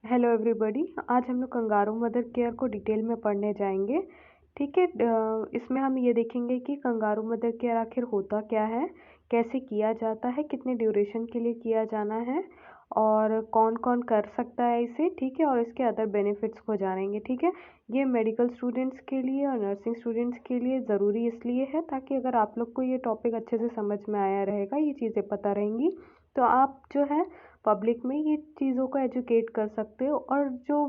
Hello everybody. आज हम लोग कंगारू मदर केयर को डिटेल में पढ़ने जाएंगे। ठीक है। इसमें हम ये देखेंगे कि कंगारू मदर केयर आखिर होता क्या है, कैसे किया जाता है, कितने ड्यूरेशन के लिए किया जाना है और कौन कौन कर सकता है इसे। ठीक है। और इसके अदर बेनिफिट्स को जानेंगे। ठीक है। ये मेडिकल स्टूडेंट्स के लिए और नर्सिंग स्टूडेंट्स के लिए ज़रूरी इसलिए है ताकि अगर आप लोग को ये टॉपिक अच्छे से समझ में आया रहेगा, ये चीज़ें पता रहेंगी, तो आप जो है पब्लिक में ये चीज़ों को एजुकेट कर सकते हो। और जो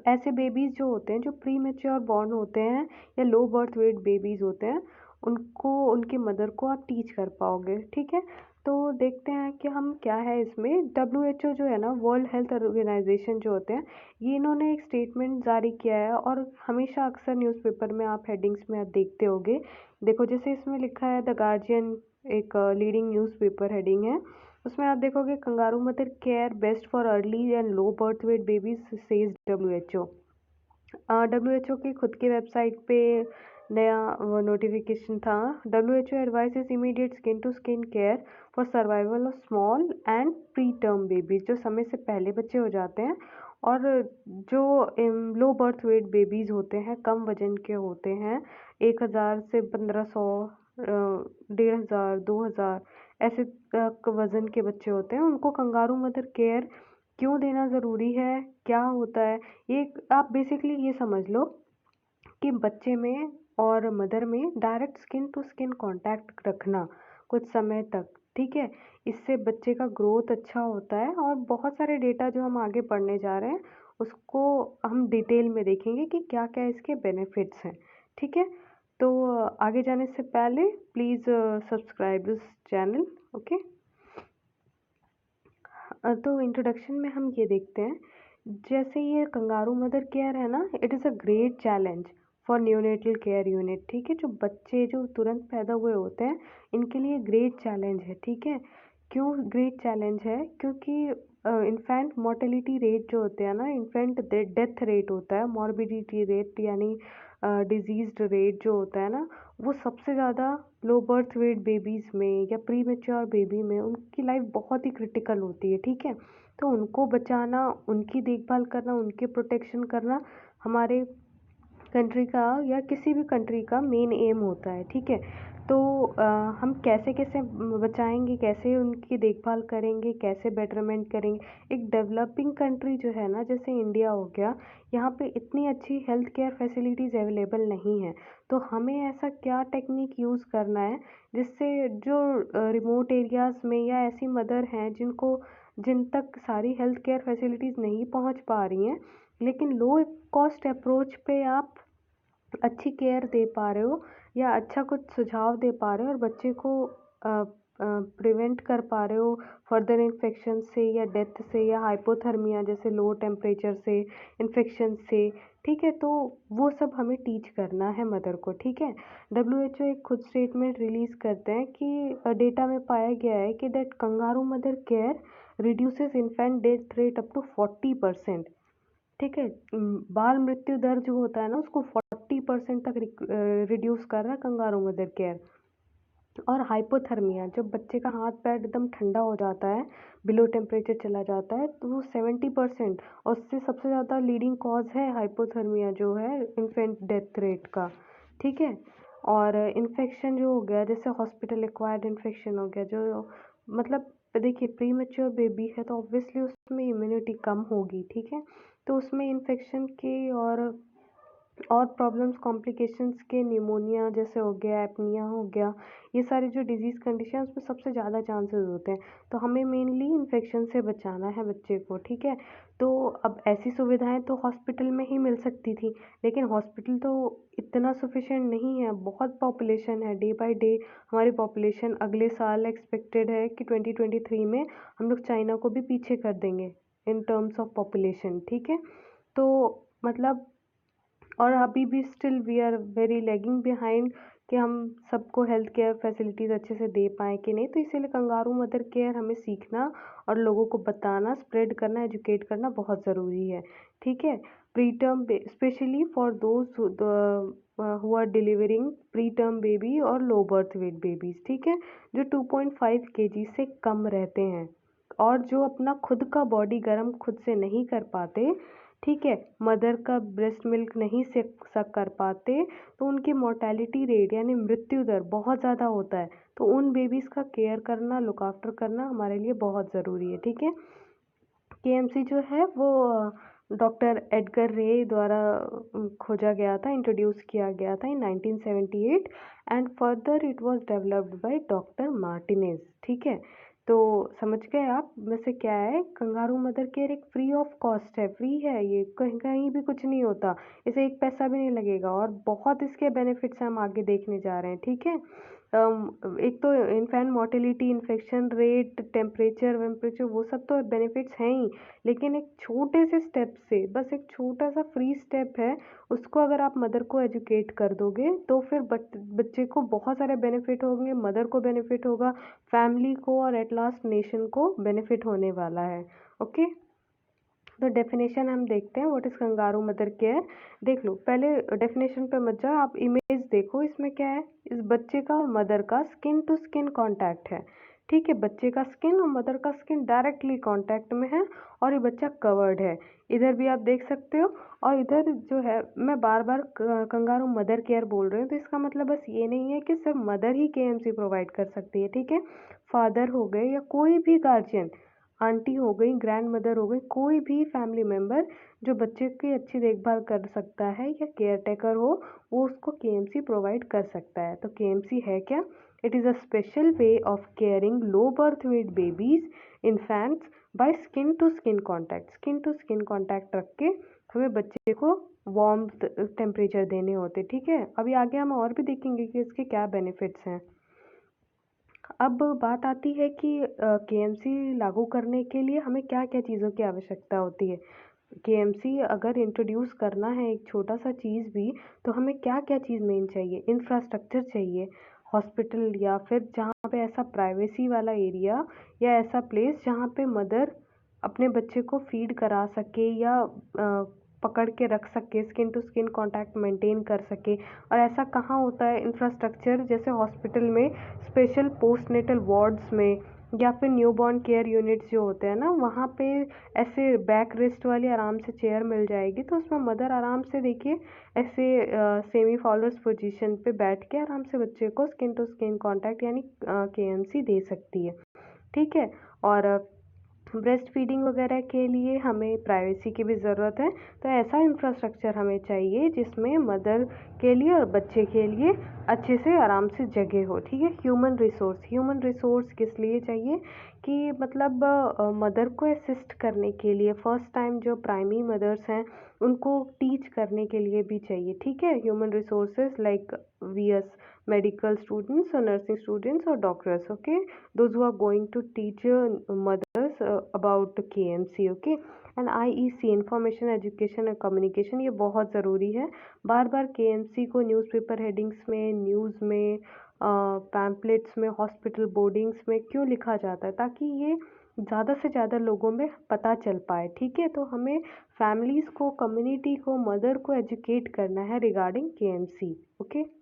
ऐसे बेबीज़ जो होते हैं जो प्री मेच्योर बॉर्न होते हैं या लो बर्थ वेट बेबीज़ होते हैं, उनको उनके मदर को आप टीच कर पाओगे। ठीक है। तो देखते हैं कि हम क्या है इसमें। WHO जो है ना, वर्ल्ड हेल्थ ऑर्गेनाइजेशन जो होते हैं, ये इन्होंने एक स्टेटमेंट जारी किया है और हमेशा अक्सर न्यूज़पेपर में आप हेडिंग्स में आप देखते होगे। देखो जैसे इसमें लिखा है द गार्जियन, एक लीडिंग न्यूज़पेपर हेडिंग है। उसमें आप देखोगे kangaroo mother care best for early and low birth weight babies says WHO। WHO की खुद की वेबसाइट पे नया वो नोटिफिकेशन था। WHO advises immediate skin to skin care for survival of small and preterm babies, जो समय से पहले बच्चे हो जाते हैं और जो लो बर्थ वेट बेबीज होते हैं, कम वजन के होते हैं, 1000 से 1500, 1500, 2000 ऐसे तक वज़न के बच्चे होते हैं, उनको कंगारू मदर केयर क्यों देना ज़रूरी है, क्या होता है। ये आप बेसिकली ये समझ लो कि बच्चे में और मदर में direct skin to skin contact रखना कुछ समय तक, ठीक है, इससे बच्चे का ग्रोथ अच्छा होता है। और बहुत सारे डेटा जो हम आगे पढ़ने जा रहे हैं उसको हम डिटेल में देखेंगे कि क्या क्या इसके बेनिफिट्स हैं। ठीक है। तो आगे जाने से पहले please subscribe this channel. Okay. तो इंट्रोडक्शन में हम ये देखते हैं, जैसे ये कंगारू मदर केयर है ना, it is a great challenge for neonatal care unit. ठीक है। जो बच्चे जो तुरंत पैदा हुए होते हैं, इनके लिए ग्रेट चैलेंज है। ठीक है। क्यों ग्रेट चैलेंज है? क्योंकि इन्फेंट मोर्टेलिटी रेट जो होते हैं ना, इन्फेंट डेथ रेट होता है, मॉर्बिडिटी रेट यानी डिजीज़ रेट जो होता है ना, वो सबसे ज़्यादा लो बर्थ वेट बेबीज़ में या प्री मेच्योर बेबी में उनकी लाइफ बहुत ही क्रिटिकल होती है। ठीक है। तो उनको बचाना, उनकी देखभाल करना, उनके प्रोटेक्शन करना हमारे कंट्री का या किसी भी कंट्री का मेन एम होता है। ठीक है। तो हम कैसे कैसे बचाएंगे, कैसे उनकी देखभाल करेंगे, कैसे बेटरमेंट करेंगे। एक डेवलपिंग कंट्री जो है ना, जैसे इंडिया हो गया, यहाँ पे इतनी अच्छी हेल्थ केयर फैसिलिटीज़ अवेलेबल नहीं है। तो हमें ऐसा क्या टेक्निक यूज़ करना है जिससे जो रिमोट एरियाज़ में या ऐसी मदर हैं जिन तक सारी हेल्थ केयर फैसिलिटीज़ नहीं पहुँच पा रही हैं, लेकिन लो कॉस्ट अप्रोच पे आप अच्छी केयर दे पा रहे हो या अच्छा कुछ सुझाव दे पा रहे हो और बच्चे को प्रिवेंट कर पा रहे हो फर्दर इन्फेक्शन से या डेथ से या हाइपोथर्मिया जैसे लो टेम्परेचर से, इन्फेक्शन से। ठीक है। तो वो सब हमें टीच करना है मदर को। ठीक है। WHO एक खुद स्टेटमेंट रिलीज़ करते हैं कि डेटा में पाया गया है कि that kangaroo mother care reduces infant death rate up to 40%। ठीक है। बाल मृत्यु दर जो होता है ना, उसको 40% तक रिड्यूस कर रहा है कंगारू मदर केयर। और हाइपोथर्मिया, जब बच्चे का हाथ पैर एकदम ठंडा हो जाता है, बिलो टेम्परेचर चला जाता है, तो वो 70%, और उससे सबसे ज़्यादा लीडिंग कॉज है हाइपोथर्मिया जो है इन्फेंट डेथ रेट का। ठीक है। और इन्फेक्शन जो हो गया, जैसे हॉस्पिटल एक्वायर्ड इन्फेक्शन हो गया, जो मतलब देखिए प्री मेच्योर बेबी है तो ऑब्वियसली उसमें इम्यूनिटी कम होगी। ठीक है। तो उसमें इन्फेक्शन के और प्रॉब्लम्स, कॉम्प्लिकेशंस के, निमोनिया जैसे हो गया, एपनिया हो गया, ये सारे जो डिजीज़ कंडीशन उसमें सबसे ज़्यादा चांसेस होते हैं। तो हमें मेनली इन्फेक्शन से बचाना है बच्चे को। ठीक है। तो अब ऐसी सुविधाएं तो हॉस्पिटल में ही मिल सकती थी, लेकिन हॉस्पिटल तो इतना सफिशिएंट नहीं है, बहुत पॉपुलेशन है। डे बाय डे हमारी पॉपुलेशन अगले साल एक्सपेक्टेड है कि 2023 में हम लोग चाइना को भी पीछे कर देंगे इन टर्म्स ऑफ पॉपुलेशन। ठीक है। तो मतलब, और अभी भी still we are very lagging behind कि हम सबको हेल्थ केयर फैसिलिटीज़ अच्छे से दे पाएँ कि नहीं। तो इसीलिए कंगारू मदर केयर हमें सीखना और लोगों को बताना, स्प्रेड करना, एजुकेट करना बहुत ज़रूरी है। ठीक है। Preterm specially for those who are delivering preterm baby और लो बर्थ वेट बेबीज़। ठीक है। जो 2.5 kg से कम रहते हैं और जो अपना खुद का बॉडी गर्म खुद से नहीं कर पाते, ठीक है, मदर का ब्रेस्ट मिल्क नहीं से सक कर पाते, तो उनकी मोर्टेलिटी रेट यानी मृत्यु दर बहुत ज़्यादा होता है। तो उन बेबीज़ का केयर करना, लुक आफ्टर करना हमारे लिए बहुत ज़रूरी है, ठीक है। केएमसी जो है वो डॉक्टर एडगर रे द्वारा खोजा गया था, इंट्रोड्यूस किया गया था इन 1978 and further it was developed by doctor Martinez, ठीक है। तो समझ गए आप में से क्या है, कंगारू मदर केयर एक फ्री ऑफ कॉस्ट है, फ्री है, ये कहीं कहीं भी कुछ नहीं होता, इसे एक पैसा भी नहीं लगेगा और बहुत इसके बेनिफिट्स हम आगे देखने जा रहे हैं, ठीक है। एक तो infant mortality, infection rate, temperature वेम्परेचर वो सब तो बेनिफिट्स हैं ही, लेकिन एक छोटे से स्टेप से, बस एक छोटा सा फ्री स्टेप है, उसको अगर आप मदर को एजुकेट कर दोगे तो फिर बच्चे को बहुत सारे बेनिफिट होंगे, मदर को बेनिफिट होगा, फैमिली को और एट लास्ट नेशन को बेनिफिट होने वाला है। ओके, तो डेफिनेशन हम देखते हैं, what is kangaroo mother care. देख लो, पहले डेफिनेशन पे मत जाओ, आप इमेज देखो, इसमें क्या है, इस बच्चे का और मदर का स्किन टू स्किन कांटेक्ट है, ठीक है, बच्चे का स्किन और मदर का स्किन डायरेक्टली कांटेक्ट में है और ये बच्चा कवर्ड है, इधर भी आप देख सकते हो। और इधर जो है, मैं बार बार कंगारू मदर केयर बोल रही हूँ, तो इसका मतलब बस ये नहीं है कि सिर्फ मदर ही केएमसी प्रोवाइड कर सकती है, ठीक है। फादर हो गए या कोई भी गार्जियन, आंटी हो गई, ग्रैंड मदर हो गई, कोई भी फैमिली मेम्बर जो बच्चे की अच्छी देखभाल कर सकता है या केयर टेकर हो, वो उसको केएमसी प्रोवाइड कर सकता है। तो केएमसी है क्या? It is a special way of caring low birth weight babies infants by skin to skin contact. Skin to skin contact रख के हमें बच्चे को वार्म टेम्परेचर देने होते, ठीक है। अभी आगे हम और भी देखेंगे कि इसके क्या बेनिफिट्स हैं। अब बात आती है कि केएमसी लागू करने के लिए हमें क्या क्या चीज़ों की आवश्यकता होती है। केएमसी अगर इंट्रोड्यूस करना है एक छोटा सा चीज़ भी, तो हमें क्या क्या चीज़ मेन चाहिए, इंफ्रास्ट्रक्चर चाहिए, हॉस्पिटल या फिर जहाँ पे ऐसा प्राइवेसी वाला एरिया या ऐसा प्लेस जहाँ पे मदर अपने बच्चे को फीड करा सके या पकड़ के रख सके, skin to skin contact maintain कर सके। और ऐसा कहाँ होता है इंफ्रास्ट्रक्चर, जैसे हॉस्पिटल में स्पेशल पोस्टनेटल वार्ड्स में या फिर न्यूबॉर्न केयर यूनिट्स जो होते हैं ना, वहाँ पे ऐसे बैक रेस्ट वाली आराम से चेयर मिल जाएगी, तो उसमें मदर आराम से देखिए ऐसे सेमी फॉलोअर्स पोजीशन पे बैठ के आराम से बच्चे को स्किन टू स्किन कांटेक्ट यानी केएमसी दे सकती है, ठीक है। और ब्रेस्ट फीडिंग वगैरह के लिए हमें प्राइवेसी की भी ज़रूरत है, तो ऐसा इंफ्रास्ट्रक्चर हमें चाहिए जिसमें मदर के लिए और बच्चे के लिए अच्छे से आराम से जगह हो, ठीक है। ह्यूमन रिसोर्स किस लिए चाहिए कि मतलब मदर को असिस्ट करने के लिए, फर्स्ट टाइम जो प्राइमरी मदर्स हैं उनको टीच करने के लिए भी चाहिए, ठीक है। Human resources like VS medical students और नर्सिंग स्टूडेंट्स और doctors, okay, those who are going to teach mothers about KMC, okay. And IEC, information education और कम्युनिकेशन, ये बहुत ज़रूरी है। बार बार केएमसी को न्यूज़पेपर हेडिंग्स में, न्यूज़ में, पैम्पलेट्स में, हॉस्पिटल बोर्डिंग्स में क्यों लिखा जाता है, ताकि ये ज़्यादा से ज़्यादा लोगों में पता चल पाए, ठीक है। तो हमें फैमिलीज़ को, कम्युनिटी को, मदर को एजुकेट करना है regarding KMC, okay.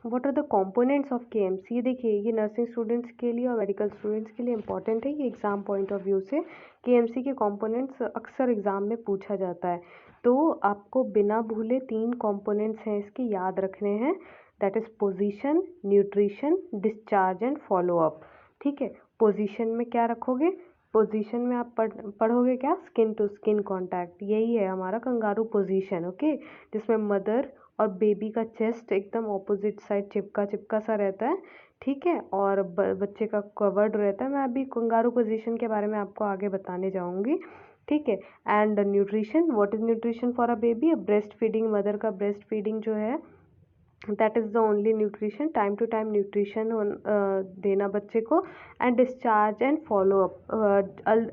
What are the components of KMC, ये देखिए, ये नर्सिंग स्टूडेंट्स के लिए और मेडिकल स्टूडेंट्स के लिए इंपॉर्टेंट है, ये एग्ज़ाम पॉइंट ऑफ व्यू से केएमसी के कंपोनेंट्स अक्सर एग्ज़ाम में पूछा जाता है। तो आपको बिना भूले 3 कंपोनेंट्स हैं इसके, याद रखने हैं, that is position, nutrition, discharge and follow up, ठीक है। पोजीशन में क्या रखोगे, पोजीशन में आप पढ़ोगे क्या, स्किन टू स्किन कांटेक्ट, यही है हमारा कंगारू पोजीशन, ओके, जिसमें मदर और बेबी का चेस्ट एकदम ऑपोजिट साइड चिपका चिपका सा रहता है, ठीक है, और बच्चे का कवर्ड रहता है। मैं अभी कंगारू पोजीशन के बारे में आपको आगे बताने जाऊंगी, ठीक है। And nutrition, what is nutrition for a baby, breast feeding, mother का ब्रेस्ट फीडिंग जो है, that is the only nutrition, time to time nutrition देना बच्चे को। And discharge and follow up,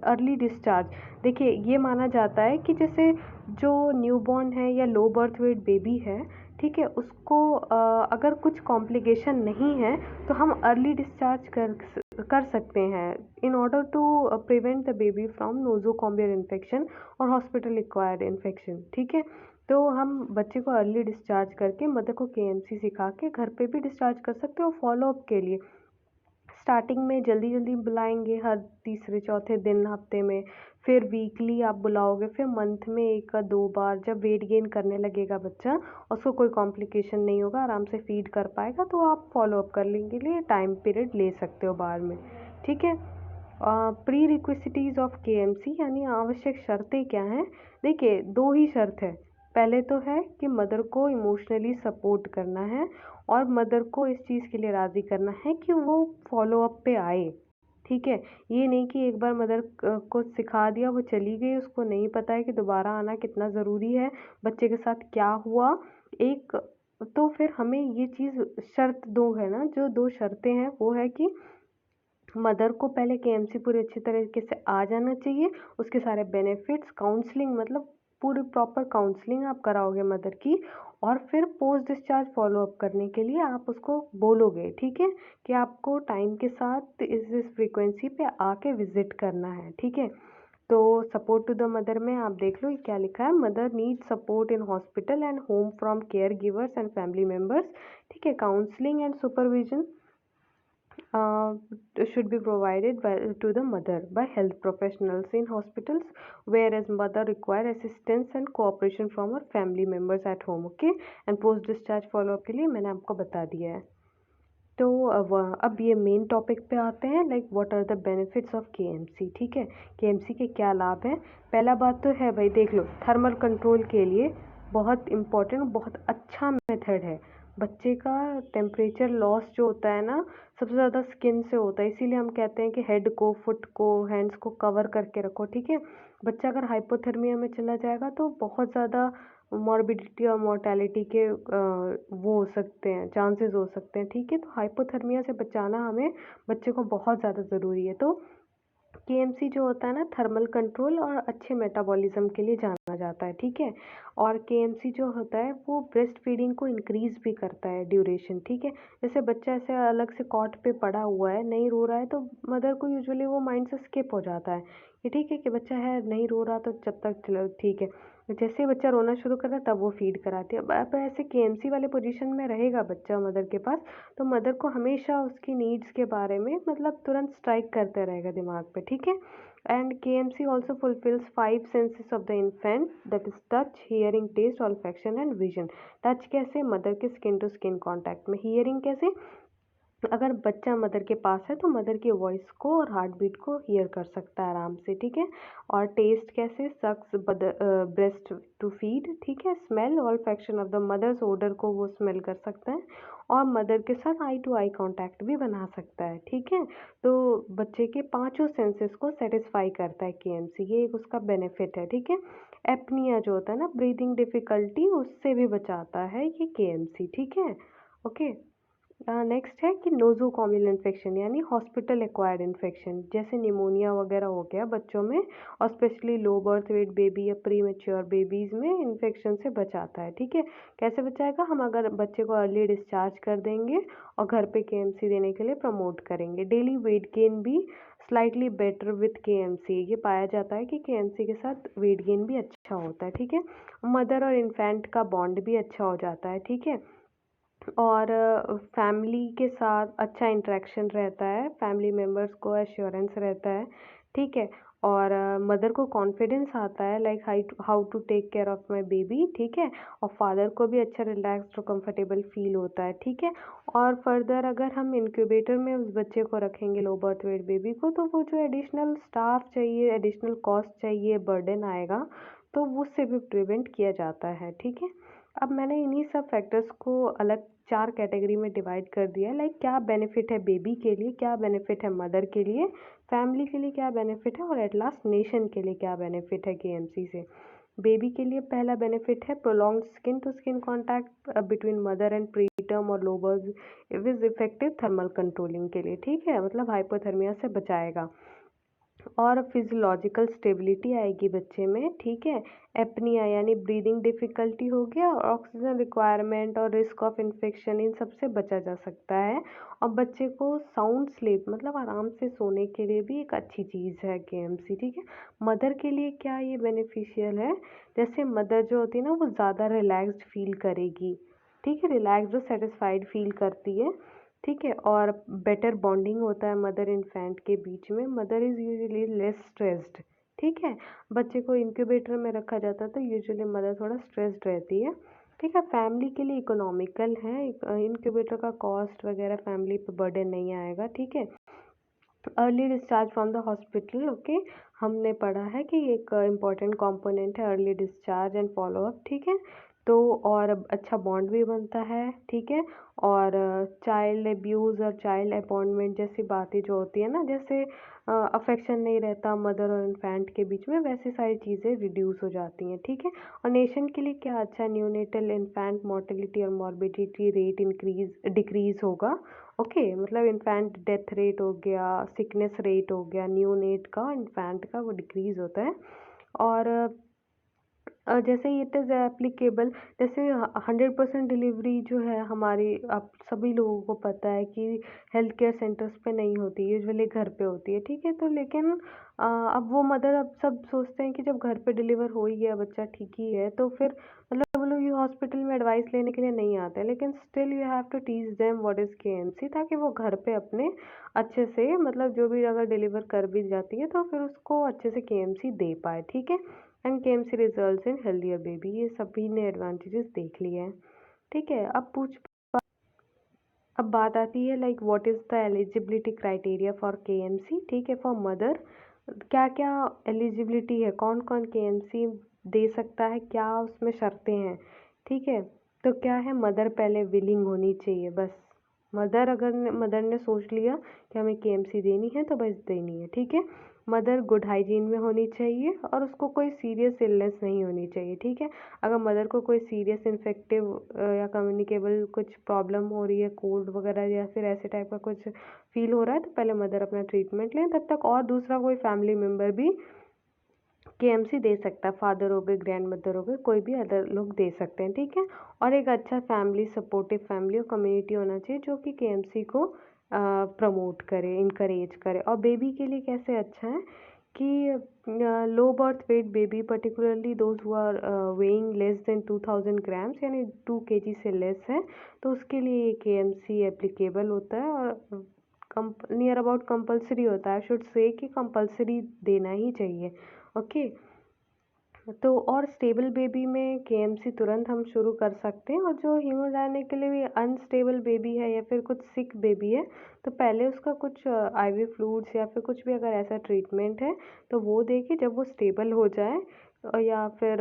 early discharge, देखिए ये माना जाता है कि जैसे जो न्यूबॉर्न है या लो बर्थ वेट बेबी है, ठीक है, उसको अगर कुछ कॉम्प्लिकेशन नहीं है तो हम अर्ली डिस्चार्ज कर सकते हैं in order to prevent the baby from nosocomial infection और हॉस्पिटल एक्वायर्ड इन्फेक्शन, ठीक है। तो हम बच्चे को अर्ली डिस्चार्ज करके मदर को केएमसी सिखा के घर पे भी डिस्चार्ज कर सकते हो फॉलो अप के लिए। स्टार्टिंग में जल्दी जल्दी बुलाएंगे, हर तीसरे चौथे दिन हफ्ते में, फिर वीकली आप बुलाओगे, फिर मंथ में 1 या 2 बार। जब वेट गेन करने लगेगा बच्चा, उसको कोई कॉम्प्लिकेशन नहीं होगा, आराम से फीड कर पाएगा, तो आप फॉलो अप करने के लिए टाइम पीरियड ले सकते हो बाद में, ठीक है। प्री रिक्विसिटीज़ ऑफ केएमसी यानी आवश्यक शर्तें क्या हैं? देखिए, 2 ही शर्त है। पहले तो है कि मदर को इमोशनली सपोर्ट करना है और मदर को इस चीज़ के लिए राज़ी करना है कि वो फॉलो अप पे आए, ठीक है। ये नहीं कि एक बार मदर को सिखा दिया, वो चली गई, उसको नहीं पता है कि दोबारा आना कितना ज़रूरी है, बच्चे के साथ क्या हुआ। एक तो फिर हमें ये चीज़ शर्त 2 है ना, जो 2 शर्तें हैं वो है कि मदर को पहले केएमसी पूरे अच्छी तरीके से आ जाना चाहिए, उसके सारे बेनिफिट्स, काउंसलिंग, मतलब पूरी प्रॉपर काउंसलिंग आप कराओगे मदर की, और फिर पोस्ट डिस्चार्ज फॉलो अप करने के लिए आप उसको बोलोगे, ठीक है, कि आपको टाइम के साथ इस फ्रीक्वेंसी पे आके विजिट करना है, ठीक है। तो सपोर्ट टू द मदर में आप देख लो, ये क्या लिखा है, mother need support in hospital and home from care givers and family members, ठीक है। Counselling and supervision uh, should be provided to the mother by health professionals in hospitals, whereas mother require assistance and cooperation from her family members at home, okay। and post discharge follow up के लिए मैंने आपको बता दिया है। तो अब ये मेन टॉपिक पे आते हैं, like what are the benefits of KMC, ठीक है। केएमसी के क्या लाभ हैं? पहला बात तो है भाई, देख लो, थर्मल कंट्रोल के लिए बहुत इम्पोर्टेंट, बहुत अच्छा मेथड है। बच्चे का टेम्परेचर लॉस जो होता है ना, सबसे ज़्यादा स्किन से होता है, इसीलिए हम कहते हैं कि हेड को, फुट को, हैंड्स को कवर करके रखो, ठीक है। बच्चा अगर हाइपोथर्मिया में चला जाएगा तो बहुत ज़्यादा मॉर्बिडिटी और मोर्टेलिटी के वो हो सकते हैं, चांसेस हो सकते हैं, ठीक है। तो हाइपोथर्मिया से बचाना हमें बच्चे को बहुत ज़्यादा ज़रूरी है। तो केएमसी जो होता है ना, थर्मल कंट्रोल और अच्छे मेटाबॉलिज्म के लिए जाना जाता है, ठीक है। और केएमसी जो होता है वो ब्रेस्ट फीडिंग को इंक्रीज भी करता है ड्यूरेशन, ठीक है। जैसे बच्चा ऐसे अलग से कॉट पे पड़ा हुआ है, नहीं रो रहा है, तो मदर को यूजुअली वो माइंड से स्किप हो जाता है कि ठीक है कि बच्चा है, नहीं रो रहा, तो जब तक चलो ठीक है। जैसे ही बच्चा रोना शुरू कर रहा है तब वो फीड कराती है। अब ऐसे केएमसी वाले पोजीशन में रहेगा बच्चा मदर के पास, तो मदर को हमेशा उसकी नीड्स के बारे में मतलब तुरंत स्ट्राइक करते रहेगा दिमाग पे, ठीक है। And KMC also fulfils 5 senses of the infant, that is touch, hearing, taste, olfaction and vision. Touch कैसे? मदर के स्किन टू स्किन कॉन्टैक्ट में। हियरिंग कैसे? अगर बच्चा मदर के पास है तो मदर की वॉइस को और हार्ट बीट को हियर कर सकता है आराम से, ठीक है। और टेस्ट कैसे? सक्स ब्रेस्ट टू फीड, ठीक है। Smell, olfaction of the mother's odour को वो स्मेल कर सकता है, और मदर के साथ आई टू आई कांटेक्ट भी बना सकता है, ठीक है। तो बच्चे के पांचों सेंसेस को सेटिस्फाई करता है केएमसी, ये एक उसका बेनिफिट है, ठीक है। एपनिया जो होता है ना, ब्रीदिंग डिफिकल्टी, उससे भी बचाता है ये केएमसी, ठीक है, ओके। नेक्स्ट है कि नोज़ोकॉमियल इन्फेक्शन यानी हॉस्पिटल एक्वायर्ड इन्फेक्शन, जैसे निमोनिया वगैरह हो गया बच्चों में, और स्पेशली लो बर्थ वेट बेबी या प्री मेच्योर बेबीज़ में इन्फेक्शन से बचाता है, ठीक है। कैसे बचाएगा? हम अगर बच्चे को अर्ली डिस्चार्ज कर देंगे और घर पे केएमसी देने के लिए प्रमोट करेंगे। डेली वेट गेन भी स्लाइटली बेटर विथ केएमसी, ये पाया जाता है कि केएमसी के साथ वेट गेन भी अच्छा होता है, ठीक है। मदर और इन्फेंट का बॉन्ड भी अच्छा हो जाता है, ठीक है। और फैमिली के साथ अच्छा इंटरेक्शन रहता है, फैमिली मेम्बर्स को एश्योरेंस रहता है, ठीक है। और मदर को कॉन्फिडेंस आता है, like how to take care of my baby, ठीक है। और फादर को भी अच्छा रिलैक्स्ड और कंफर्टेबल फील होता है, ठीक है। और फर्दर अगर हम इंक्यूबेटर में उस बच्चे को रखेंगे, लो बर्थ वेट बेबी को, तो वो जो एडिशनल स्टाफ चाहिए, एडिशनल कॉस्ट चाहिए, बर्डन आएगा, तो उससे भी प्रिवेंट किया जाता है, ठीक है। अब मैंने इन्हीं सब फैक्टर्स को अलग 4 कैटेगरी में डिवाइड कर दिया है, लाइक क्या बेनिफिट है बेबी के लिए, क्या बेनिफिट है मदर के लिए, फैमिली के लिए क्या बेनिफिट है, और एट लास्ट नेशन के लिए क्या बेनिफिट है केएमसी से। बेबी के लिए पहला बेनिफिट है prolonged skin to skin contact between mother and preterm और low births is effective thermal controlling के लिए, ठीक है, मतलब हाइपोथर्मिया से बचाएगा। और फिजियोलॉजिकल स्टेबिलिटी आएगी बच्चे में, ठीक है। एपनिया यानी ब्रीदिंग डिफ़िकल्टी हो गया, और ऑक्सीजन रिक्वायरमेंट और रिस्क ऑफ इन्फेक्शन, इन सब से बचा जा सकता है। और बच्चे को साउंड स्लीप मतलब आराम से सोने के लिए भी एक अच्छी चीज़ है केएमसी, ठीक है। मदर के लिए क्या ये बेनिफिशियल है? जैसे मदर जो होती है ना, वो ज़्यादा रिलैक्स्ड फील करेगी, ठीक है, रिलैक्स्ड और सेटिस्फाइड फील करती है। ठीक है। और बेटर बॉन्डिंग होता है मदर इन्फेंट के बीच में, mother is usually less stressed. ठीक है। बच्चे को इंक्यूबेटर में रखा जाता है तो यूजुअली मदर थोड़ा स्ट्रेस्ड रहती है। ठीक है। फैमिली के लिए इकोनॉमिकल है, इंक्यूबेटर का कॉस्ट वगैरह फैमिली पे बर्डन नहीं आएगा। ठीक है। Early discharge from the hospital, okay. हमने पढ़ा है कि एक इम्पॉर्टेंट कंपोनेंट है अर्ली डिस्चार्ज एंड फॉलोअप। ठीक है। तो और अच्छा बॉन्ड भी बनता है। ठीक है। और चाइल्ड एब्यूज़ और चाइल्ड अपॉइंटमेंट जैसी बातें जो होती है ना, जैसे अफेक्शन नहीं रहता मदर और इन्फेंट के बीच में, वैसी सारी चीज़ें रिड्यूस हो जाती हैं। ठीक है। और नेशन के लिए क्या अच्छा, न्यूनेटल इन्फेंट मोर्टेलिटी और मॉर्बिडिटी रेट डिक्रीज होगा। ओके, मतलब इन्फेंट डेथ रेट हो गया, सिकनेस रेट हो गया, न्यूनेट का इन्फेंट का, वो डिक्रीज होता है। और जैसे इट इज़ एप्लीकेबल, जैसे 100% डिलीवरी जो है हमारी, आप सभी लोगों को पता है कि हेल्थ केयर सेंटर्स पे नहीं होती, यूजुअली घर पे होती है। ठीक है। तो लेकिन अब वो मदर, अब सब सोचते हैं कि जब घर पे डिलीवर हो ही गया, बच्चा ठीक ही है, तो फिर मतलब वो लोग ये हॉस्पिटल में एडवाइस लेने के लिए नहीं आते, लेकिन still you have to teach them what is KMC, ताकि वो घर पे अपने अच्छे से, मतलब जो भी अगर डिलीवर कर भी जाती है तो फिर उसको अच्छे से केएमसी दे पाए। ठीक है। And KMC results in healthier baby, ये सभी ने एडवांटेजेस देख लिए हैं। ठीक है। अब बात आती है like what is the eligibility criteria for KMC. ठीक है। फॉर मदर क्या क्या एलिजिबिलिटी है, कौन कौन केएमसी दे सकता है, क्या उसमें शर्तें हैं। ठीक है। तो क्या है, मदर पहले विलिंग होनी चाहिए, बस। मदर ने सोच लिया कि हमें केएमसी देनी है तो बस देनी है। ठीक है। मदर गुड हाइजीन में होनी चाहिए और उसको कोई सीरियस इलनेस नहीं होनी चाहिए। ठीक है। अगर मदर को कोई सीरियस इन्फेक्टिव या कम्युनिकेबल कुछ प्रॉब्लम हो रही है, कोल्ड वगैरह या फिर ऐसे टाइप का कुछ फील हो रहा है, तो पहले मदर अपना ट्रीटमेंट लें तब तक, और दूसरा कोई फैमिली मेम्बर भी केएमसी दे सकता है, फादर हो गए, ग्रैंड मदर हो गए, कोई भी अदर लोग दे सकते हैं। ठीक है। और एक अच्छा फैमिली, सपोर्टिव फैमिली और कम्युनिटी होना चाहिए जो कि केएमसी को प्रमोट करे, इनकरेज करे। और बेबी के लिए कैसे अच्छा है कि low birth weight baby, particularly those who are weighing less than 2000 grams, यानी 2 kg से लेस है, तो उसके लिए ये केएमसी एप्लीकेबल होता है और नियर अबाउट कंपलसरी होता है, शुड से कि कंपलसरी देना ही चाहिए। ओके। तो और स्टेबल बेबी में केएमसी तुरंत हम शुरू कर सकते हैं, और जो हीमोडायनेमिकली अनस्टेबल बेबी है या फिर कुछ सिक बेबी है, तो पहले उसका कुछ आईवी फ्लूइड्स या फिर कुछ भी अगर ऐसा ट्रीटमेंट है तो वो दे के जब वो स्टेबल हो जाए, या फिर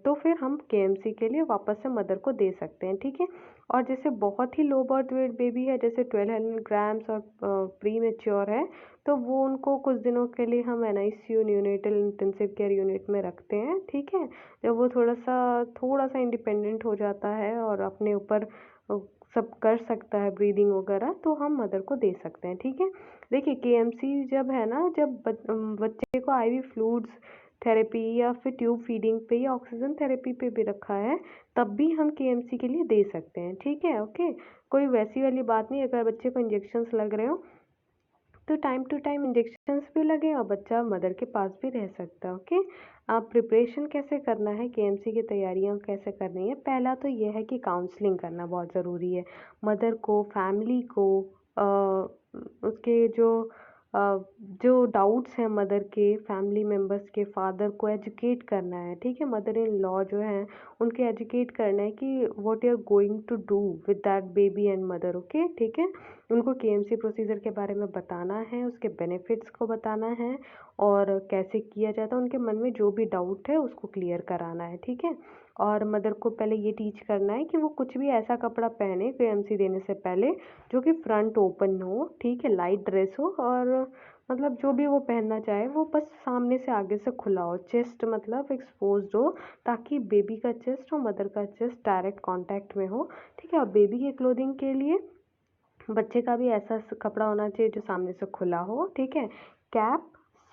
तो फिर हम केएमसी के लिए वापस से मदर को दे सकते हैं। ठीक है। और जैसे बहुत ही लो बर्थ वेट बेबी है, जैसे 1200 ग्राम्स और प्री मेच्योर है, तो वो उनको कुछ दिनों के लिए हम NICU, neonatal intensive care unit में रखते हैं। ठीक है। जब वो थोड़ा सा इंडिपेंडेंट हो जाता है और अपने ऊपर सब कर सकता है, ब्रीदिंग वगैरह, तो हम मदर को दे सकते हैं। ठीक है। देखिए केएमसी जब है ना, जब बच्चे को आईवी फ्लूइड्स थेरेपी या फिर ट्यूब फीडिंग पे या ऑक्सीजन थेरेपी पे भी रखा है, तब भी हम केएमसी के लिए दे सकते हैं। ठीक है। ओके। कोई वैसी वाली बात नहीं, अगर बच्चे को इंजेक्शंस लग रहे हो तो टाइम टू टाइम इंजेक्शंस भी लगे और बच्चा मदर के पास भी रह सकता है। ओके। आप प्रिपरेशन कैसे करना है, केएमसी की तैयारियां कैसे करनी है, पहला तो यह है कि काउंसलिंग करना बहुत ज़रूरी है। मदर को, फैमिली को, उसके जो डाउट्स हैं मदर के, फैमिली मेम्बर्स के, फादर को एजुकेट करना है। ठीक है। मदर इन लॉ जो हैं उनके एजुकेट करना है कि what you are going to do with that baby and mother. Okay. ठीक है। उनको केएमसी प्रोसीजर के बारे में बताना है, उसके बेनिफिट्स को बताना है और कैसे किया जाता है, उनके मन में जो भी डाउट है उसको क्लियर कराना है। ठीक है। और मदर को पहले ये टीच करना है कि वो कुछ भी ऐसा कपड़ा पहने केएमसी देने से पहले जो कि फ्रंट ओपन हो। ठीक है। लाइट ड्रेस हो, और मतलब जो भी वो पहनना चाहे वो बस सामने से आगे से खुला हो, चेस्ट मतलब एक्सपोज्ड हो, ताकि बेबी का चेस्ट और मदर का चेस्ट डायरेक्ट कांटेक्ट में हो। ठीक है। और बेबी के क्लोथिंग के लिए बच्चे का भी ऐसा कपड़ा होना चाहिए जो सामने से खुला हो। ठीक है। Cap,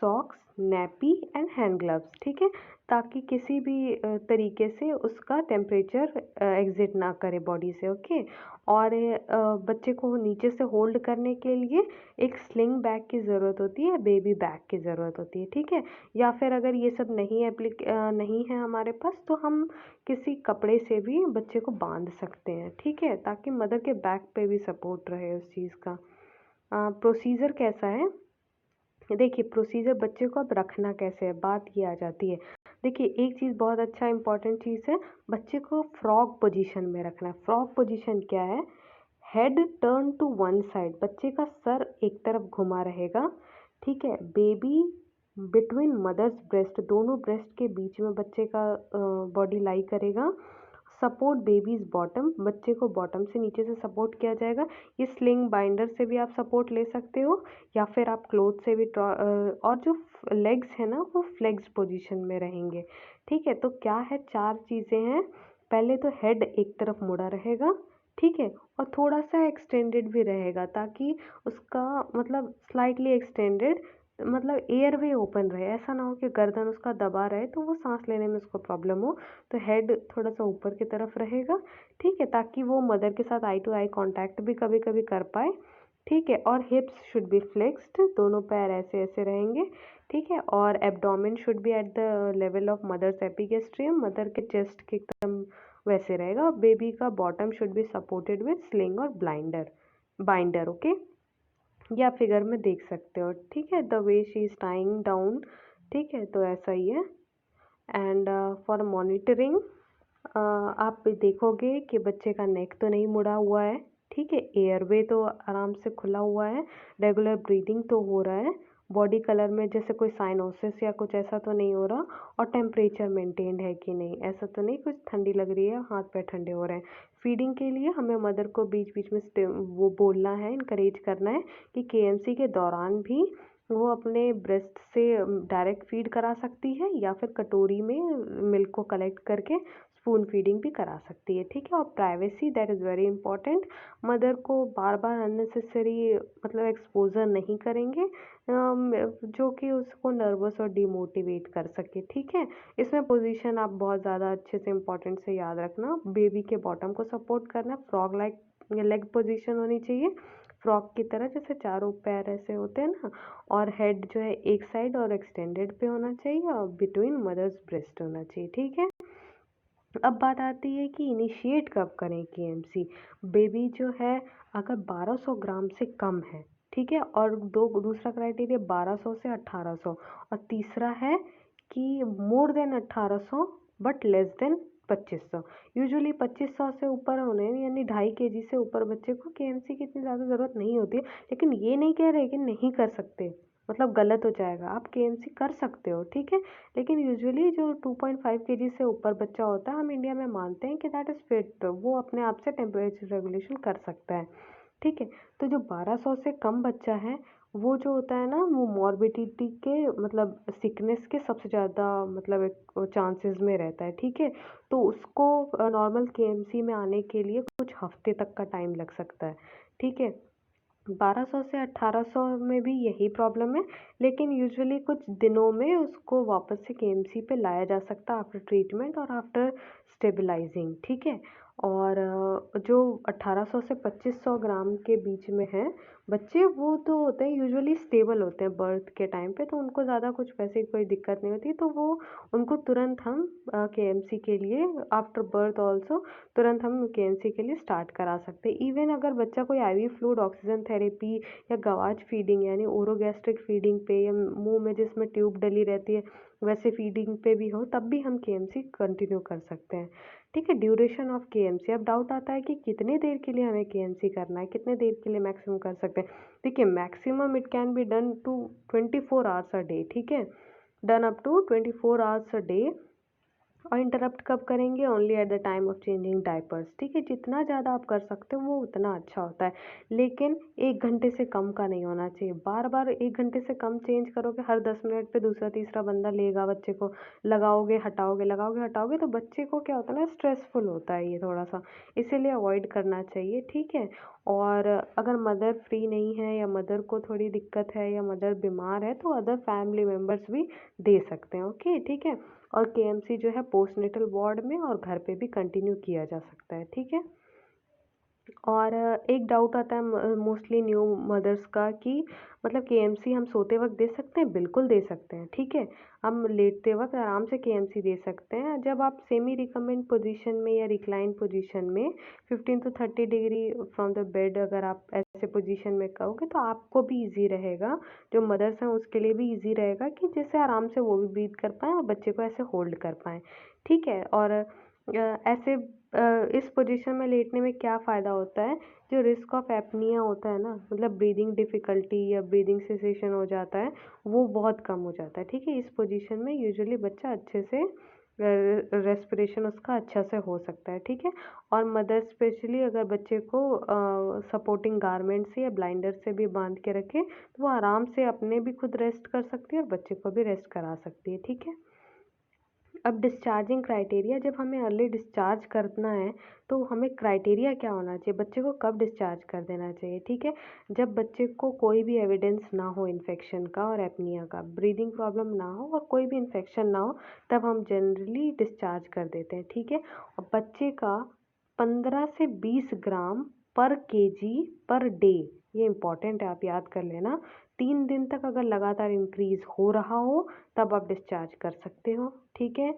socks, nappy and hand gloves, ठीक है, ताकि किसी भी तरीके से उसका टेम्परेचर एग्जिट ना करे बॉडी से। ओके। और बच्चे को नीचे से होल्ड करने के लिए एक स्लिंग बैग की ज़रूरत होती है, बेबी बैग की ज़रूरत होती है, ठीक है। या फिर अगर ये सब नहीं है हमारे पास, तो हम किसी कपड़े से भी बच्चे को बांध सकते हैं, ठीक है, ताकि मदर के बैक पे भी सपोर्ट रहे उस चीज़ का। प्रोसीजर कैसा है, देखिए प्रोसीजर बच्चे को अब रखना कैसे है, बात ये आ जाती है। देखिए एक चीज़ बहुत अच्छा इंपॉर्टेंट चीज़ है, बच्चे को फ्रॉग पोजीशन में रखना है। फ्रॉग पोजीशन क्या है, head turn to one side, बच्चे का सर एक तरफ घुमा रहेगा, ठीक है। बेबी बिटवीन मदर्स ब्रेस्ट, दोनों ब्रेस्ट के बीच में बच्चे का बॉडी लाई करेगा। सपोर्ट बेबीज बॉटम, बच्चे को बॉटम से नीचे से सपोर्ट किया जाएगा। ये स्लिंग बाइंडर से भी आप सपोर्ट ले सकते हो, या फिर आप क्लोथ से भी और जो लेग्स है ना वो फ्लेक्स पोजीशन में रहेंगे, ठीक है। तो क्या है, चार चीज़ें हैं। पहले तो हेड एक तरफ मुड़ा रहेगा, ठीक है, और थोड़ा सा एक्सटेंडेड भी रहेगा, ताकि उसका मतलब स्लाइटली एक्सटेंडेड, मतलब एयर वे ओपन रहे, ऐसा ना हो कि गर्दन उसका दबा रहे तो वो सांस लेने में उसको प्रॉब्लम हो। तो हेड थोड़ा सा ऊपर की तरफ रहेगा, ठीक है, ताकि वो मदर के साथ आई टू आई कांटेक्ट भी कभी कभी कर पाए, ठीक है। और हिप्स शुड बी फ्लेक्स्ड, दोनों पैर ऐसे ऐसे रहेंगे, ठीक है। और abdomen should be at the level of mother's epigastrium, mother के चेस्ट के एकदम वैसे रहेगा। बेबी का bottom should be supported with sling और बाइंडर, ओके। ये आप फिगर में देख सकते हो, ठीक है, the way she is tying down, ठीक है, तो ऐसा ही है। एंड फॉर मॉनिटरिंग आप देखोगे कि बच्चे का नेक तो नहीं मुड़ा हुआ है, ठीक है, एयरवे तो आराम से खुला हुआ है, रेगुलर ब्रीदिंग तो हो रहा है, बॉडी कलर में जैसे कोई साइनोसिस या कुछ ऐसा तो नहीं हो रहा, और टेम्परेचर मेंटेन्ड है कि नहीं, ऐसा तो नहीं कुछ ठंडी लग रही है, हाथ पैर ठंडे हो रहे हैं। फीडिंग के लिए हमें मदर को बीच बीच में वो बोलना है, इनकरेज करना है कि केएमसी के दौरान भी वो अपने ब्रेस्ट से डायरेक्ट फीड करा सकती है, या फिर कटोरी में मिल्क को कलेक्ट करके स्पून फीडिंग भी करा सकती है, ठीक है। और privacy, that is very important, mother को बार बार अननेसेसरी मतलब एक्सपोजर नहीं करेंगे जो कि उसको नर्वस और डिमोटिवेट कर सके, ठीक है। इसमें पोजीशन आप बहुत ज़्यादा अच्छे से इंपॉर्टेंट से याद रखना, बेबी के बॉटम को सपोर्ट करना, फ्रॉग लाइक लेग पोजीशन होनी चाहिए, फ्रॉक की तरह, जैसे चारों पैर ऐसे होते हैं ना, और हेड जो है एक साइड और एक्सटेंडेड पे होना चाहिए, और बिटवीन मदर्स ब्रेस्ट होना चाहिए, ठीक है। अब बात आती है कि इनिशिएट कब करें केएमसी। बेबी जो है अगर 1200 ग्राम से कम है, ठीक है, और दूसरा क्राइटेरिया 1200 से 1800, और तीसरा है कि more than 1800 but less than 2500। Usually 2500 से ऊपर होने यानी 2.5 kg से ऊपर बच्चे को केएमसी की इतनी ज़्यादा ज़रूरत नहीं होती है, लेकिन ये नहीं कह रहे कि नहीं कर सकते, मतलब गलत हो जाएगा, आप केएमसी कर सकते हो, ठीक है। लेकिन यूजुअली जो 2.5 kg से ऊपर बच्चा होता है, हम इंडिया में मानते हैं कि दैट इज़ फिट, वो अपने आप से टेम्परेचर रेगुलेशन कर सकता है, ठीक है। तो जो 1200 से कम बच्चा है, वो जो होता है ना, वो मॉर्बिडिटी के मतलब सिकनेस के सबसे ज़्यादा मतलब एक चांसेस में रहता है, ठीक है। तो उसको नॉर्मल केएमसी में आने के लिए कुछ हफ्ते तक का टाइम लग सकता है, ठीक है। 1200 से 1800 में भी यही प्रॉब्लम है, लेकिन यूजुअली कुछ दिनों में उसको वापस से केएमसी पे लाया जा सकता है आफ्टर ट्रीटमेंट और आफ्टर स्टेबलाइजिंग, ठीक है। और जो 1800 से 2500 ग्राम के बीच में है बच्चे, वो तो होते हैं यूजुअली स्टेबल होते हैं बर्थ के टाइम पे, तो उनको ज़्यादा कुछ वैसे कोई दिक्कत नहीं होती, तो वो उनको तुरंत हम केएमसी के लिए आफ्टर बर्थ ऑल्सो तुरंत हम केएमसी के लिए स्टार्ट करा सकते हैं। इवन अगर बच्चा कोई आईवी फ्लूइड ऑक्सीजन थेरेपी या गवाच फीडिंग यानी ओरोगैस्ट्रिक फीडिंग पे, या मुंह में जिसमें ट्यूब डली रहती है वैसे फीडिंग पे भी हो, तब भी हम केएमसी कंटिन्यू कर सकते हैं, ठीक है। ड्यूरेशन ऑफ केएमसी, अब डाउट आता है कि कितने देर के लिए हमें केएमसी करना है, कितने देर के लिए मैक्सिमम कर सकते हैं। देखिए maximum it can be done to 24 hours a day, ठीक है, done up to 24 hours a day. और इंटरप्ट कब करेंगे, only at the time of changing diapers, ठीक है। जितना ज़्यादा आप कर सकते हो वो उतना अच्छा होता है, लेकिन 1 घंटे से कम का नहीं होना चाहिए। बार बार 1 घंटे से कम चेंज करोगे, हर 10 मिनट पे दूसरा तीसरा बंदा लेगा बच्चे को, लगाओगे हटाओगे लगाओगे हटाओगे, तो बच्चे को क्या होता है ना, स्ट्रेसफुल होता है ये थोड़ा सा, इसीलिए अवॉइड करना चाहिए, ठीक है। और अगर मदर फ्री नहीं है या मदर को थोड़ी दिक्कत है या मदर बीमार है तो अदर फैमिली मेम्बर्स भी दे सकते हैं। ओके, ठीक है। और केएमसी जो है पोस्टनेटल वार्ड में और घर पे भी कंटिन्यू किया जा सकता है, ठीक है। और एक डाउट आता है मोस्टली न्यू मदर्स का कि मतलब केएमसी हम सोते वक्त दे सकते हैं? बिल्कुल दे सकते हैं, ठीक है। हम लेटते वक्त आराम से केएमसी दे सकते हैं। जब आप सेमी रिकमेंड पोजीशन में या रिक्लाइन पोजीशन में 15 to 30 degree from the bed अगर आप ऐसे पोजीशन में करोगे तो आपको भी इजी रहेगा, जो मदर्स हैं उसके लिए भी इजी रहेगा कि जिससे आराम से वो भी ब्रीथ कर पाएँ और बच्चे को ऐसे होल्ड कर पाएँ, ठीक है। और ऐसे इस पोजीशन में लेटने में क्या फ़ायदा होता है, जो रिस्क ऑफ एपनिया होता है ना, मतलब ब्रीदिंग डिफ़िकल्टी या ब्रीदिंग सेसेशन हो जाता है, वो बहुत कम हो जाता है, ठीक है। इस पोजीशन में यूजुअली बच्चा अच्छे से रेस्पिरेशन उसका अच्छा से हो सकता है, ठीक है। और मदर स्पेशली अगर बच्चे को सपोर्टिंग गारमेंट से या ब्लाइंडर से भी बांध के रखे तो वो आराम से अपने भी खुद रेस्ट कर सकती है और बच्चे को भी रेस्ट करा सकती है, ठीक है। अब डिस्चार्जिंग क्राइटेरिया, जब हमें अर्ली डिस्चार्ज करना है तो हमें क्राइटेरिया क्या होना चाहिए, बच्चे को कब डिस्चार्ज कर देना चाहिए, ठीक है। जब बच्चे को कोई भी एविडेंस ना हो इन्फेक्शन का और एपनिया का, ब्रीदिंग प्रॉब्लम ना हो और कोई भी इन्फेक्शन ना हो, तब हम जनरली डिस्चार्ज कर देते हैं, ठीक है। और बच्चे का 15 से 20 ग्राम पर केजी पर डे, ये इम्पॉर्टेंट है, आप याद कर लेना। 3 दिन तक अगर लगातार इंक्रीज हो रहा हो तब आप डिस्चार्ज कर सकते हो, ठीक है।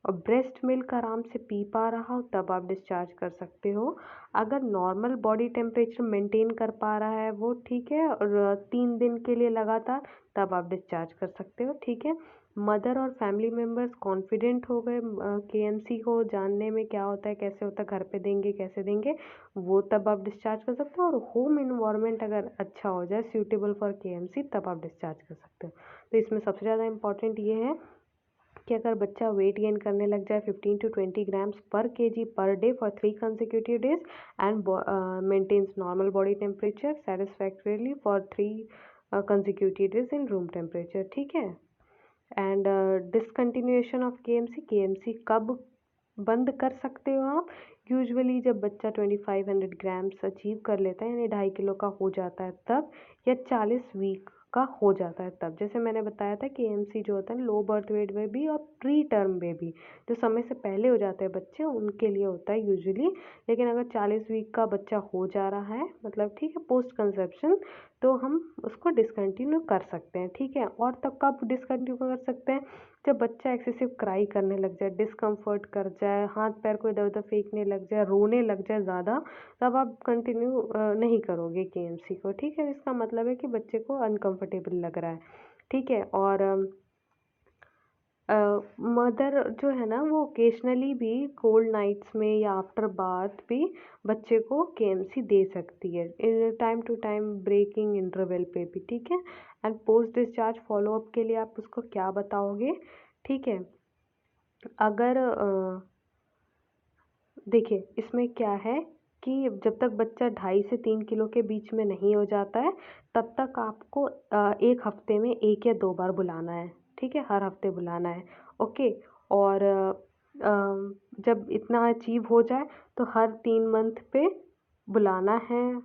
और ब्रेस्ट मिल्क आराम से पी पा रहा हो तब आप डिस्चार्ज कर सकते हो। अगर नॉर्मल बॉडी टेम्परेचर मेंटेन कर पा रहा है वो, ठीक है, और 3 दिन के लिए लगातार, तब आप डिस्चार्ज कर सकते हो, ठीक है। मदर और फैमिली मेम्बर्स कॉन्फिडेंट हो गए केएमसी को जानने में क्या होता है, कैसे होता है, घर पे देंगे कैसे देंगे, वो तब आप डिस्चार्ज कर सकते हो। और होम इन्वायरमेंट अगर अच्छा हो जाए सूटेबल फॉर केएमसी, तब आप डिस्चार्ज कर सकते हो। तो इसमें सबसे ज़्यादा इम्पॉर्टेंट ये है कि अगर बच्चा वेट गेन करने लग जाए 15 to 20 ग्राम्स पर KG per day for 3 consecutive days and maintains normal body temperature satisfactorily for 3 consecutive days in room temperature, ठीक है। एंड डिसकंटिन्यूएशन ऑफ केएमसी कब बंद कर सकते हो आप? यूजुअली जब बच्चा 2500 ग्राम्स अचीव कर लेता है यानी 2.5 किलो का हो जाता है तब, या 40 वीक का हो जाता है तब। जैसे मैंने बताया था केएमसी जो होता है लो बर्थ वेट में भी और प्री टर्म में भी, जो समय से पहले हो जाते हैं बच्चे उनके लिए होता है यूजुअली। लेकिन अगर 40 वीक का बच्चा हो जा रहा है, मतलब ठीक है, पोस्ट कंसेप्शन, तो हम उसको डिसकंटिन्यू कर सकते हैं, ठीक है। और तब कब डिसकंटिन्यू कर सकते हैं? जब बच्चा एक्सेसिव क्राई करने लग जाए, डिस्कम्फर्ट कर जाए, हाथ पैर को इधर उधर फेंकने लग जाए, रोने लग जाए ज़्यादा, तब आप कंटिन्यू नहीं करोगे केएमसी को, ठीक है। इसका मतलब है कि बच्चे को अनकंफर्टेबल लग रहा है, ठीक है। और मदर जो है ना वो ओकेजनली भी कोल्ड नाइट्स में या आफ्टर बाथ भी बच्चे को केएमसी दे सकती है, time to time breaking interval पे भी, ठीक है। एंड पोस्ट डिस्चार्ज फॉलोअप के लिए आप उसको क्या बताओगे, ठीक है। अगर देखिए इसमें क्या है कि जब तक बच्चा 2.5 से 3 किलो के बीच में नहीं हो जाता है तब तक आपको एक हफ्ते में 1 या 2 बार बुलाना है, ठीक है, हर हफ्ते बुलाना है, ओके। और जब इतना अचीव हो जाए तो हर 3 मंथ पे बुलाना है,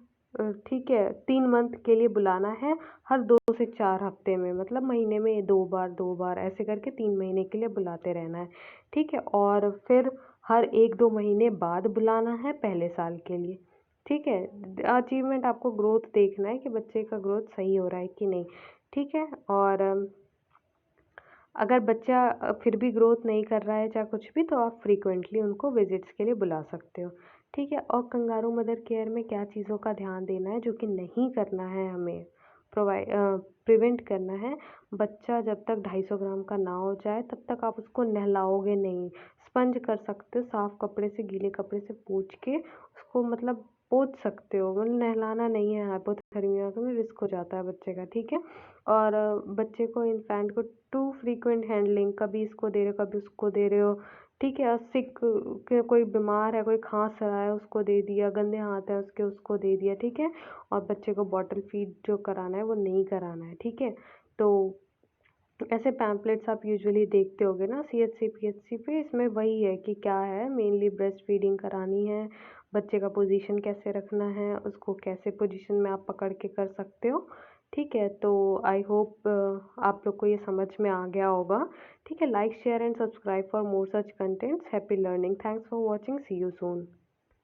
ठीक है, 3 मंथ के लिए बुलाना है, हर 2 से 4 हफ्ते में, मतलब महीने में 2 बार 2 बार ऐसे करके 3 महीने के लिए बुलाते रहना है, ठीक है। और फिर हर 1-2 महीने बाद बुलाना है पहले साल के लिए, ठीक है। अचीवमेंट आपको ग्रोथ देखना है कि बच्चे का ग्रोथ सही हो रहा है कि नहीं, ठीक है। और अगर बच्चा फिर भी ग्रोथ नहीं कर रहा है चाहे कुछ भी, तो आप फ्रीक्वेंटली उनको विजिट्स के लिए बुला सकते हो, ठीक है। और कंगारू मदर केयर में क्या चीज़ों का ध्यान देना है जो कि नहीं करना है हमें, प्रोवाइड प्रिवेंट करना है। बच्चा जब तक 250 ग्राम का ना हो जाए तब तक आप उसको नहलाओगे नहीं। स्पंज कर सकते हो, साफ कपड़े से, गीले कपड़े से पोंछ के उसको, मतलब पोंछ सकते हो, मतलब नहलाना नहीं है, हाइपोथर्मिया में रिस्क हो जाता है बच्चे का, ठीक है। और बच्चे को, इन्फेंट को टू फ्रीक्वेंट हैंडलिंग, कभी इसको दे रहे हो कभी उसको दे रहे हो, ठीक है। और सिक कोई बीमार है, कोई खांस रहा है, उसको दे दिया, गंदे हाथ है उसके, उसको दे दिया, ठीक है। और बच्चे को बॉटल फीड जो कराना है वो नहीं कराना है, ठीक है। तो ऐसे पैम्पलेट्स आप यूजुअली देखते होगे ना सीएचसी पीएचसी पे, इसमें वही है कि क्या है, मेनली ब्रेस्ट फीडिंग करानी है, बच्चे का पोजीशन कैसे रखना है, उसको कैसे पोजीशन में आप पकड़ के कर सकते हो। ठीक है, तो आई होप आप लोग को ये समझ में आ गया होगा। ठीक है, like share and subscribe for more such contents. Happy learning, thanks for watching, see you soon.